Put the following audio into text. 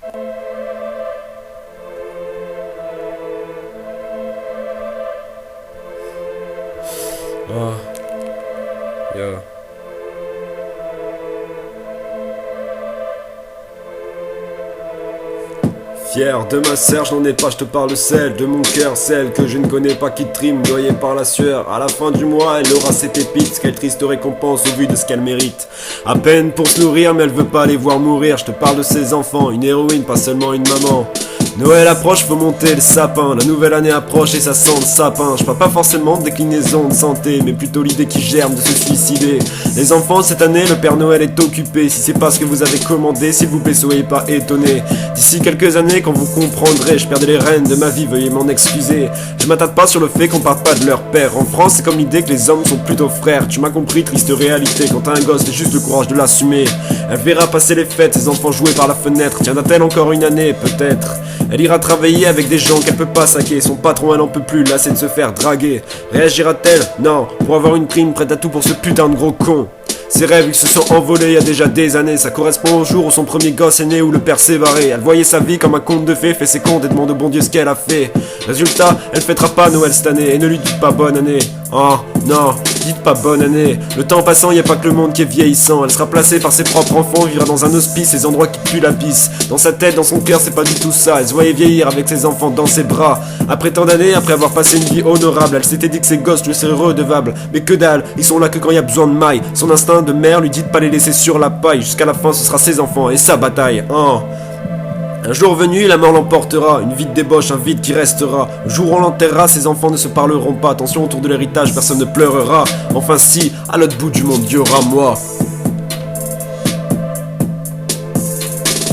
Oh, yo. Fier de ma sœur, je n'en ai pas, je te parle de celle de mon cœur, celle que je ne connais pas qui trime, noyée par la sueur. À la fin du mois, elle aura ses pépites, quelle triste récompense au vu de ce qu'elle mérite. À peine pour se nourrir, mais elle veut pas les voir mourir. Je te parle de ses enfants, une héroïne, pas seulement une maman. Noël approche, faut monter le sapin. La nouvelle année approche et ça sent le sapin. Je parle pas forcément de déclinaison de santé, mais plutôt l'idée qui germe de se suicider. Les enfants, cette année, le Père Noël est occupé. Si c'est pas ce que vous avez commandé, s'il vous plaît, soyez pas étonnés. D'ici quelques années, quand vous comprendrez, je perdais les rênes de ma vie, veuillez m'en excuser. Je m'attarde pas sur le fait qu'on parle pas de leur père. En France, c'est comme l'idée que les hommes sont plutôt frères. Tu m'as compris, triste réalité. Quand t'as un gosse, t'as juste le courage de l'assumer. Elle verra passer les fêtes, ses enfants jouer par la fenêtre. Tiendra-t-elle encore une année, peut-être? Elle ira travailler avec des gens qu'elle peut pas saquer. Son patron elle en peut plus, là c'est de se faire draguer. Réagira-t-elle? Non, pour avoir une prime, prête à tout pour ce putain de gros con. Ses rêves ils se sont envolés il y a déjà des années. Ça correspond au jour où son premier gosse est né, où le père s'est barré. Elle voyait sa vie comme un conte de fées, fait ses comptes et demande au bon Dieu ce qu'elle a fait. Résultat, elle fêtera pas Noël cette année. Et ne lui dites pas bonne année. Oh non, dites pas bonne année. Le temps passant, y a pas que le monde qui est vieillissant. Elle sera placée par ses propres enfants, vivra dans un hospice, ces endroits qui puent la pisse. Dans sa tête, dans son cœur, c'est pas du tout ça. Elle se voyait vieillir avec ses enfants dans ses bras. Après tant d'années, après avoir passé une vie honorable, elle s'était dit que ses gosses lui seraient redevables. Mais que dalle, ils sont là que quand y a besoin de mailles. Son instinct de mère lui dit de pas les laisser sur la paille. Jusqu'à la fin, ce sera ses enfants et sa bataille. Oh. Un jour venu, la mort l'emportera, une vie de débauche, un vide qui restera. Le jour où on l'enterrera, ses enfants ne se parleront pas. Attention autour de l'héritage, personne ne pleurera. Enfin si, à l'autre bout du monde, il y aura moi.